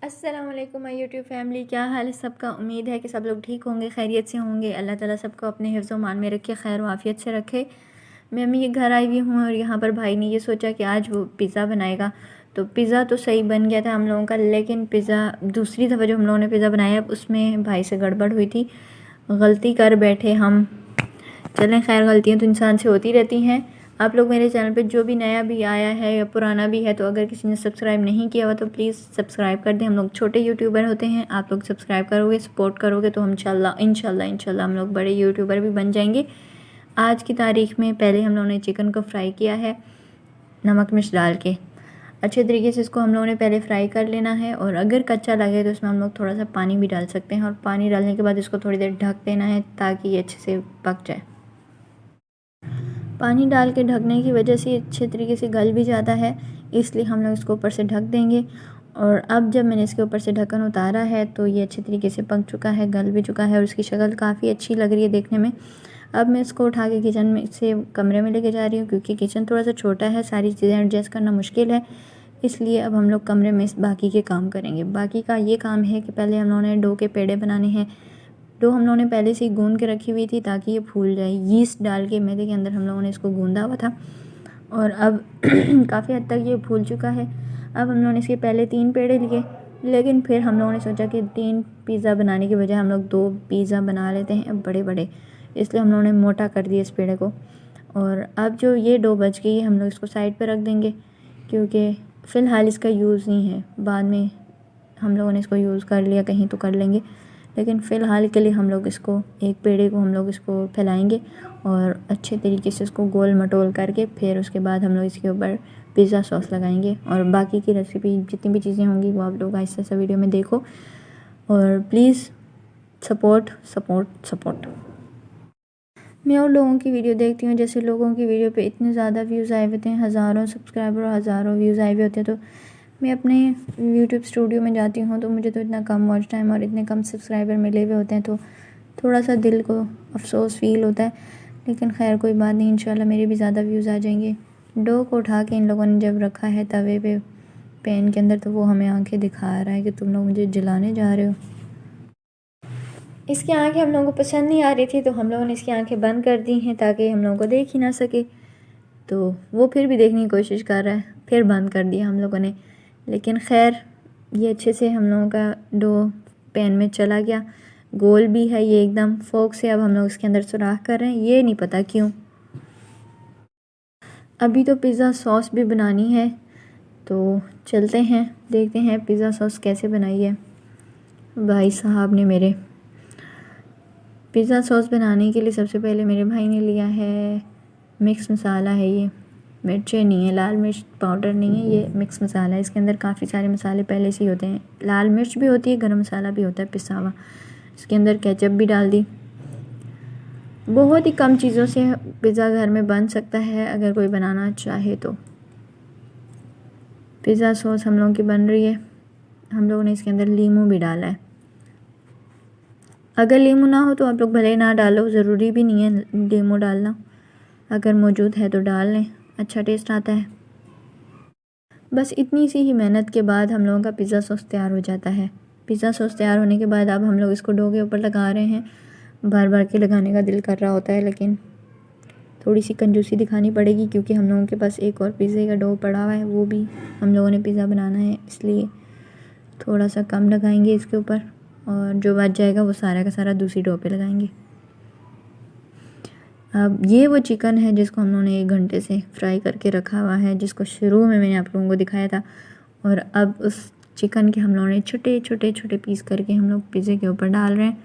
अस्सलाम वालेकुम my YouTube family, क्या हाल है सबका। उम्मीद है कि सब लोग ठीक होंगे, खैरियत से होंगे। अल्लाह ताला सबको अपने हिफ्ज़ व मान में रखे, खैर वाफ़ियत से रखे। मैं अम्मी के घर आई हुई हूँ और यहाँ पर भाई ने ये सोचा कि आज वो पिज़्ज़ा बनाएगा। तो पिज़्ज़ा तो सही बन गया था हम लोगों का, लेकिन पिज़्ज़ा दूसरी दफ़ा जो हम लोगों ने पिज़्ज़ा बनाया उसमें भाई से गड़बड़ हुई थी, गलती कर बैठे हम। चलें खैर, गलतियाँ तो इंसान से होती रहती हैं। आप लोग मेरे चैनल पे जो भी नया भी आया है या पुराना भी है, तो अगर किसी ने सब्सक्राइब नहीं किया हुआ तो प्लीज़ सब्सक्राइब कर दें। हम लोग छोटे यूट्यूबर होते हैं, आप लोग सब्सक्राइब करोगे, सपोर्ट करोगे तो हम इंशाल्लाह हम लोग बड़े यूट्यूबर भी बन जाएंगे। आज की तारीख में पहले हम लोगों ने चिकन को फ्राई किया है नमक मिर्च डाल के। अच्छे तरीके से इसको हम लोगों ने पहले फ्राई कर लेना है, और अगर कच्चा लगे तो इसमें हम लोग थोड़ा सा पानी भी डाल सकते हैं, और पानी डालने के बाद इसको थोड़ी देर ढक देना है ताकि ये अच्छे से पक जाए। पानी डाल के ढकने की वजह से अच्छे तरीके से गल भी जाता है, इसलिए हम लोग इसको ऊपर से ढक देंगे। और अब जब मैंने इसके ऊपर से ढक्कन उतारा है तो ये अच्छे तरीके से पक चुका है, गल भी चुका है, और इसकी शक्ल काफ़ी अच्छी लग रही है देखने में। अब मैं इसको उठा के किचन में से कमरे में लेके जा रही हूँ, क्योंकि किचन थोड़ा सा छोटा है, सारी चीज़ें एडजस्ट करना मुश्किल है, इसलिए अब हम लोग कमरे में बाकी के काम करेंगे। बाकी का ये काम है कि पहले हम लोगों ने डो के पेड़े बनाने हैं। डो हम लोगों ने पहले से ही गूंद के रखी हुई थी ताकि ये फूल जाए। यीस्ट डाल के मैदे के अंदर हम लोगों ने इसको गूंदा हुआ था, और अब काफ़ी हद तक ये फूल चुका है। अब हम लोगों ने इसके पहले 3 पेड़े लिए, लेकिन फिर हम लोगों ने सोचा कि 3 पिज़्ज़ा बनाने की बजाय हम लोग 2 पिज़्ज़ा बना लेते हैं बड़े बड़े, इसलिए हम लोगों ने मोटा कर दिया इस पेड़े को। और अब जो ये डो बच गई है हम लोग इसको साइड पर रख देंगे, क्योंकि फ़िलहाल इसका यूज़ नहीं है। बाद में हम लोगों ने इसको यूज़ कर लिया कहीं तो कर लेंगे, लेकिन फ़िलहाल के लिए हम लोग इसको एक पेड़े को हम लोग इसको फैलाएंगे और अच्छे तरीके से इसको गोल मटोल करके फिर उसके बाद हम लोग इसके ऊपर पिज़्ज़ा सॉस लगाएंगे। और बाकी की रेसिपी जितनी भी चीज़ें होंगी वो आप लोग आहिस्ता आहिस्ता वीडियो में देखो, और प्लीज़ सपोर्ट सपोर्ट सपोर्ट। मैं और लोगों की वीडियो देखती हूँ, जैसे लोगों की वीडियो पे इतने ज़्यादा व्यूज़ आए हुए थे, हज़ारों सब्सक्राइबर और हज़ारों व्यूज़ आए हुए होते हैं, तो मैं अपने यूट्यूब स्टूडियो में जाती हूँ तो मुझे तो इतना कम वॉच टाइम और इतने कम सब्सक्राइबर मिले हुए होते हैं, तो थोड़ा सा दिल को अफसोस फ़ील होता है। लेकिन खैर कोई बात नहीं, इंशाल्लाह मेरे भी ज़्यादा व्यूज़ आ जाएंगे। डो को उठा के इन लोगों ने जब रखा है तवे पे पैन के अंदर, तो वो हमें आंखें दिखा रहा है कि तुम लोग मुझे जलाने जा रहे हो। इसकी आंखें हम लोगों को पसंद नहीं आ रही थी, तो हम लोगों ने इसकी आंखें बंद कर दी हैं ताकि हम लोगों को देख ही ना सके। तो वो फिर भी देखने की कोशिश कर रहा है, फिर बंद कर दिया हम लोगों ने। लेकिन खैर ये अच्छे से हम लोगों का डो पैन में चला गया, गोल भी है ये एकदम। फोक से अब हम लोग इसके अंदर सुराख कर रहे हैं, ये नहीं पता क्यों। अभी तो पिज़्ज़ा सॉस भी बनानी है, तो चलते हैं देखते हैं पिज़्ज़ा सॉस कैसे बनाई है भाई साहब ने मेरे। पिज़्ज़ा सॉस बनाने के लिए सबसे पहले मेरे भाई ने लिया है मिक्स मसाला है, ये मिर्चें नहीं है, लाल मिर्च पाउडर नहीं है, ये मिक्स मसाला है। इसके अंदर काफ़ी सारे मसाले पहले से ही होते हैं, लाल मिर्च भी होती है, गरम मसाला भी होता है पिसा हुआ। इसके अंदर केचप भी डाल दी। बहुत ही कम चीज़ों से पिज़्ज़ा घर में बन सकता है अगर कोई बनाना चाहे तो। पिज़्ज़ा सॉस हम लोगों की बन रही है, हम लोगों ने इसके अंदर लीमू भी डाला है। अगर लीमू ना हो तो आप लोग भले ना डालो, ज़रूरी भी नहीं है लीमू डालना, अगर मौजूद है तो डाल लें, अच्छा टेस्ट आता है। बस इतनी सी ही मेहनत के बाद हम लोगों का पिज़्ज़ा सॉस तैयार हो जाता है। पिज़्ज़ा सॉस तैयार होने के बाद अब हम लोग इसको डो के ऊपर लगा रहे हैं। बार बार के लगाने का दिल कर रहा होता है, लेकिन थोड़ी सी कंजूसी दिखानी पड़ेगी, क्योंकि हम लोगों के पास एक और पिज़्ज़े का डो पड़ा हुआ है, वो भी हम लोगों ने पिज़्ज़ा बनाना है, इसलिए थोड़ा सा कम लगाएंगे इसके ऊपर, और जो बच जाएगा वो सारा का सारा दूसरी डो पे लगाएंगे। अब ये वो चिकन है जिसको हम लोगों ने 1 घंटे से फ्राई करके रखा हुआ है, जिसको शुरू में मैंने आप लोगों को दिखाया था। और अब उस चिकन के हम लोगों ने छोटे छोटे छोटे पीस करके हम लोग पिज़्ज़े के ऊपर डाल रहे हैं।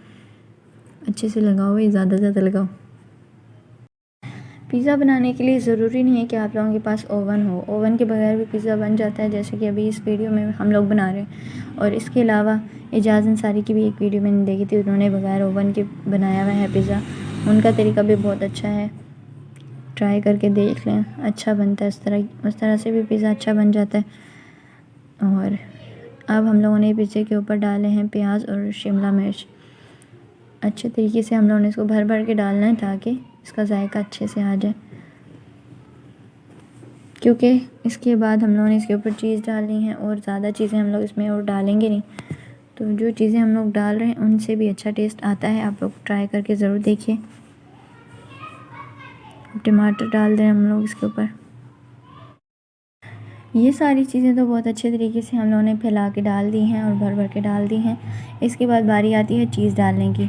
अच्छे से लगाओ, ये ज़्यादा ज़्यादा लगाओ। पिज़्ज़ा बनाने के लिए ज़रूरी नहीं है कि आप लोगों के पास ओवन हो, ओवन के बगैर भी पिज़्ज़ा बन जाता है, जैसे कि अभी इस वीडियो में हम लोग बना रहे हैं। और इसके अलावा एजाज़ अंसारी की भी एक वीडियो मैंने देखी थी, उन्होंने बगैर ओवन के बनाया हुआ है पिज़्ज़ा, उनका तरीका भी बहुत अच्छा है, ट्राई करके देख लें, अच्छा बनता है। उस तरह से भी पिज़्ज़ा अच्छा बन जाता है। और अब हम लोगों ने पिज़्ज़े के ऊपर डाले हैं प्याज और शिमला मिर्च। अच्छे तरीके से हम लोगों ने इसको भर भर के डालना है ताकि इसका जायका अच्छे से आ जाए। क्योंकि इसके बाद हम लोगों ने इसके ऊपर चीज़ डालनी है और ज़्यादा चीज़ें हम लोग इसमें और डालेंगे नहीं। तो जो चीज़ें हम लोग डाल रहे हैं उनसे भी अच्छा टेस्ट आता है, आप लोग ट्राई करके ज़रूर देखिए। टमाटर डाल दें हम लोग इसके ऊपर। ये सारी चीज़ें तो बहुत अच्छे तरीके से हम लोगों ने फैला के डाल दी हैं और भर भर के डाल दी हैं। इसके बाद बारी आती है चीज़ डालने की।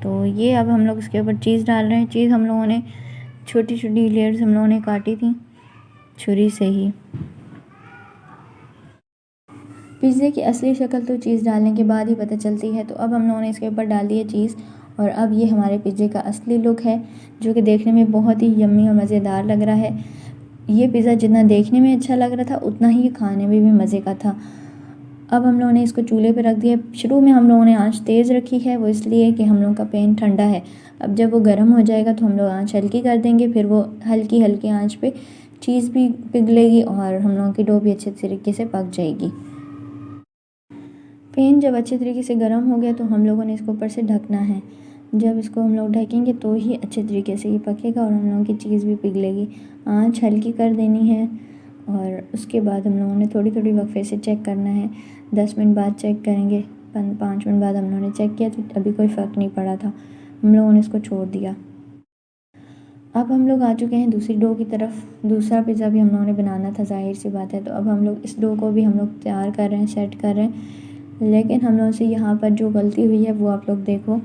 तो ये अब हम लोग इसके ऊपर चीज़ डाल रहे हैं। चीज़ हम लोगों ने छोटी छोटी लेयर्स हम लोगों ने काटी थी छुरी से ही। पिज़्ज़े की असली शक्ल तो चीज़ डालने के बाद ही पता चलती है। तो अब हम लोगों ने इसके ऊपर डाल दी है चीज़ और अब ये हमारे पिज़्ज़े का असली लुक है, जो कि देखने में बहुत ही यम्मी और मज़ेदार लग रहा है। ये पिज़्ज़ा जितना देखने में अच्छा लग रहा था उतना ही खाने में भी मज़े का था। अब हम लोगों ने इसको चूल्हे पे रख दिया। शुरू में हम लोगों ने आंच तेज़ रखी है, वो इसलिए कि हम लोगों का पैन ठंडा है। अब जब वो गर्म हो जाएगा तो हम लोग आंच हल्की कर देंगे, फिर वो हल्की हल्की आंच पे चीज़ भी पिघलेगी और हम लोगों की डो भी अच्छे तरीके से पक जाएगी। पैन जब अच्छे तरीके से गर्म हो गया तो हम लोगों ने इसको ऊपर से ढकना है। जब इसको हम लोग ढकेंगे तो ही अच्छे तरीके से ये पकेगा और हम लोगों की चीज़ भी पिघलेगी। आंच हल्की कर देनी है और उसके बाद हम लोगों ने थोड़ी थोड़ी वक्फे से चेक करना है। 10 मिनट बाद चेक करेंगे, 5 मिनट बाद हम लोगों ने चेक किया तो अभी कोई फ़र्क नहीं पड़ा था, हम लोगों ने इसको छोड़ दिया। अब हम लोग आ चुके हैं दूसरी डो की तरफ। दूसरा पिज़्ज़ा भी हम लोगों ने बनाना था, ज़ाहिर सी बात है। तो अब हम लोग इस डो को भी हम लोग तैयार कर रहे हैं, सेट कर रहे हैं। लेकिन हम लोगों से यहाँ पर जो गलती हुई है वो आप लोग देखो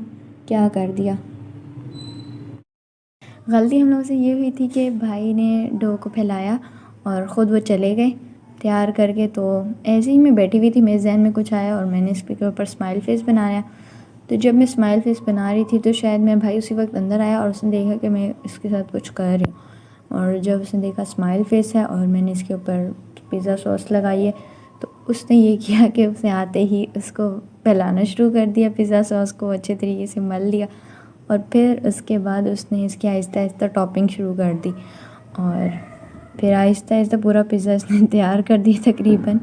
क्या कर दिया। गलती हम लोगों से ये हुई थी कि भाई ने डो को फैलाया और ख़ुद वो चले गए तैयार करके। तो ऐसे ही मैं बैठी हुई थी, मेरे जहन में कुछ आया और मैंने इसके ऊपर स्माइल फेस बनाया। तो जब मैं स्माइल फेस बना रही थी तो शायद मेरा भाई उसी वक्त अंदर आया और उसने देखा कि मैं इसके साथ कुछ कर रही हूँ। और जब उसने देखा स्माइल फेस है और मैंने इसके ऊपर पिज़्ज़ा सॉस लगाई है, तो उसने ये किया कि उसने आते ही उसको फैलाना शुरू कर दिया, पिज़्ज़ा सॉस को अच्छे तरीके से मल लिया और फिर उसके बाद उसने इसकी आहिस्ता आहिस्ता टॉपिंग शुरू कर दी और फिर आहिस्ता आहिस्ता पूरा पिज़्ज़ा इसने तैयार कर दिया। तकरीबन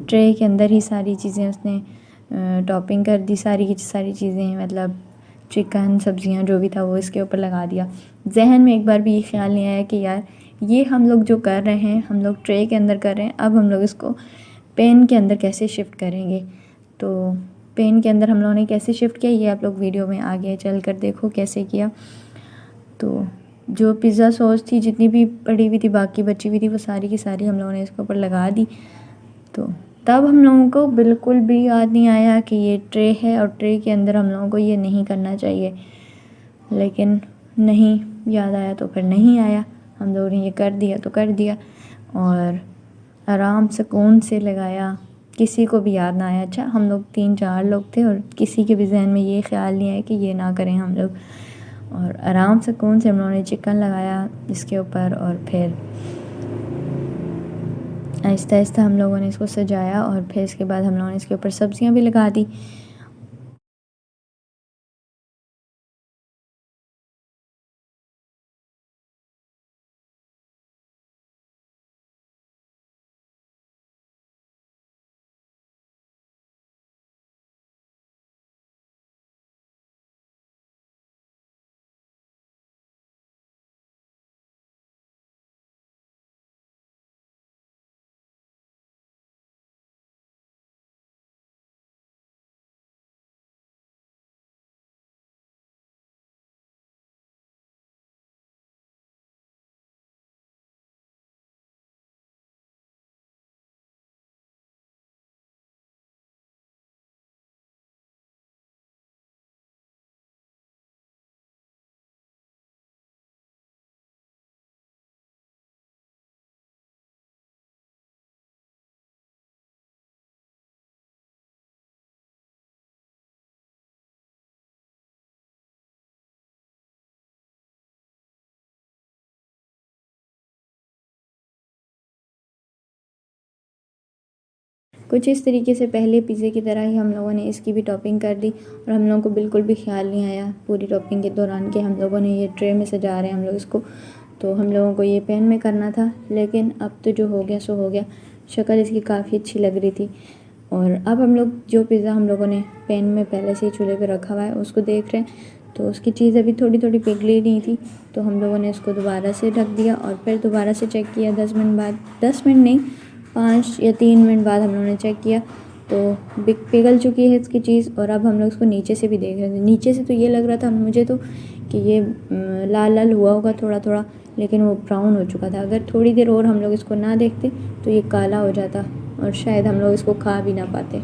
ट्रे के अंदर ही सारी चीज़ें उसने टॉपिंग कर दी, सारी की सारी चीज़ें, मतलब चिकन, सब्जियां, जो भी था वो इसके ऊपर लगा दिया। जहन में एक बार भी ये ख्याल नहीं आया कि यार ये हम लोग जो कर रहे हैं, हम लोग ट्रे के अंदर कर रहे हैं, अब हम लोग इसको पैन के अंदर कैसे शिफ्ट करेंगे। तो पैन के अंदर हम लोगों ने कैसे शिफ्ट किया ये आप लोग वीडियो में आगे चल कर देखो कैसे किया। तो जो पिज़्ज़ा सॉस थी जितनी भी पड़ी हुई थी, बाकी बची हुई थी, वो सारी की सारी हम लोगों ने इसके ऊपर लगा दी। तो तब हम लोगों को बिल्कुल भी याद नहीं आया कि ये ट्रे है और ट्रे के अंदर हम लोगों को ये नहीं करना चाहिए। लेकिन नहीं याद आया तो फिर नहीं आया, हम लोगों ने ये कर दिया तो कर दिया और आराम सुकून से लगाया, किसी को भी याद ना आया। अच्छा, हम लोग 3-4 लोग थे और किसी के भी जहन में ये ख्याल नहीं आया कि ये ना करें हम लोग। और आराम सुकून से हम लोगों ने चिकन लगाया इसके ऊपर और फिर आहिस्ता आहिस्ता हम लोगों ने इसको सजाया और फिर इसके बाद हम लोगों ने इसके ऊपर सब्जियां भी लगा दी। कुछ इस तरीके से पहले पिज़्ज़े की तरह ही हम लोगों ने इसकी भी टॉपिंग कर दी और हम लोगों को बिल्कुल भी ख्याल नहीं आया पूरी टॉपिंग के दौरान कि हम लोगों ने ये ट्रे में सजा रहे हैं हम लोग इसको। तो हम लोगों को ये पैन में करना था, लेकिन अब तो जो हो गया सो हो गया। शक्ल इसकी काफ़ी अच्छी लग रही थी। और अब हम लोग जो पिज़्ज़ा हम लोगों ने पैन में पहले से ही चूल्हे पे रखा हुआ है उसको देख रहे हैं। तो उसकी चीज़ अभी थोड़ी थोड़ी पिघली नहीं थी, तो हम लोगों ने उसको दोबारा से ढक दिया और फिर दोबारा से चेक किया 10 मिनट बाद, 10 मिनट नहीं 5 या 3 मिनट बाद हम लोगों ने चेक किया तो पिघल चुकी है इसकी चीज़। और अब हम लोग इसको नीचे से भी देख रहे थे, नीचे से तो ये लग रहा था मुझे तो कि ये लाल लाल हुआ होगा थोड़ा थोड़ा, लेकिन वो ब्राउन हो चुका था। अगर थोड़ी देर और हम लोग इसको ना देखते तो ये काला हो जाता और शायद हम लोग इसको खा भी ना पाते।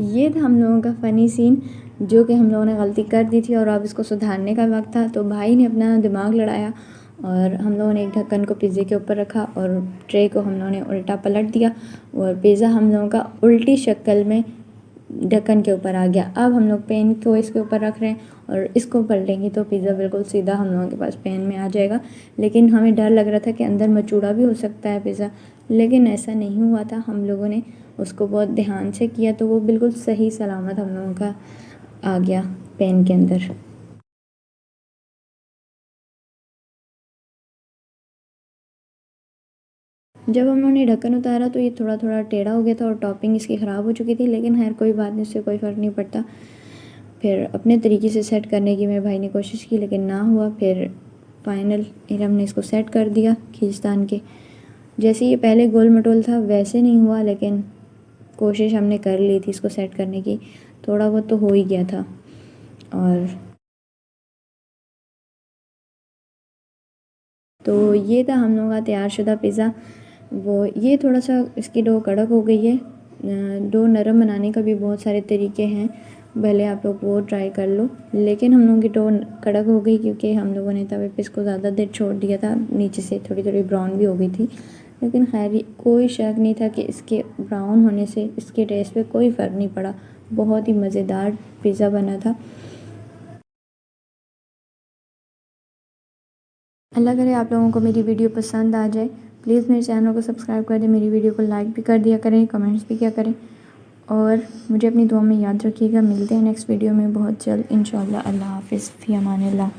ये था हम लोगों का फ़नी सीन, जो कि हम लोगों ने गलती कर दी थी और अब इसको सुधारने का वक्त था। तो भाई ने अपना दिमाग लड़ाया और हम लोगों ने एक ढक्कन को पिज़्ज़े के ऊपर रखा और ट्रे को हम लोगों ने उल्टा पलट दिया और पिज़्ज़ा हम लोगों का उल्टी शक्ल में ढक्कन के ऊपर आ गया। अब हम लोग पैन को इसके ऊपर रख रहे हैं और इसको पलटेंगे तो पिज़्ज़ा बिल्कुल सीधा हम लोगों के पास पैन में आ जाएगा। लेकिन हमें डर लग रहा था कि अंदर मचूड़ा भी हो सकता है पिज़्ज़ा, लेकिन ऐसा नहीं हुआ था। हम लोगों ने उसको बहुत ध्यान से किया तो वो बिल्कुल सही सलामत हम लोगों का आ गया पैन के अंदर। जब हम लोगों ने ढक्कन उतारा तो ये थोड़ा थोड़ा टेढ़ा हो गया था और टॉपिंग इसकी ख़राब हो चुकी थी, लेकिन खैर कोई बात नहीं, इससे कोई फ़र्क नहीं पड़ता। फिर अपने तरीके से सेट करने की मेरे भाई ने कोशिश की लेकिन ना हुआ। फिर फाइनल हमने इसको सेट कर दिया खींचतान के। जैसे ये पहले गोल मटोल था वैसे नहीं हुआ, लेकिन कोशिश हमने कर ली थी इसको सेट करने की, थोड़ा बहुत तो हो ही गया था। और तो ये था हम लोगों का तैयारशुदा पिज़्ज़ा। वो ये थोड़ा सा इसकी डो कड़क हो गई है। डो नरम बनाने का भी बहुत सारे तरीके हैं, भले आप लोग वो ट्राई कर लो, लेकिन हम लोगों की डो कड़क हो गई क्योंकि हम लोगों ने तवे पे इसको ज़्यादा देर छोड़ दिया था, नीचे से थोड़ी थोड़ी ब्राउन भी हो गई थी। लेकिन खैर कोई शक नहीं था कि इसके ब्राउन होने से इसके टेस्ट पे कोई फ़र्क नहीं पड़ा। बहुत ही मज़ेदार पिज़्ज़ा बना था। अल्लाह करे आप लोगों को मेरी वीडियो पसंद आ जाए। प्लीज़ मेरे चैनल को सब्सक्राइब कर दें, मेरी वीडियो को लाइक भी कर दिया करें, कमेंट्स भी किया करें और मुझे अपनी दुआ में याद रखिएगा। मिलते हैं नेक्स्ट वीडियो में बहुत जल्द इंशाअल्लाह। अल्लाह हाफ़िज़, फ़ी अमानिल्लाह।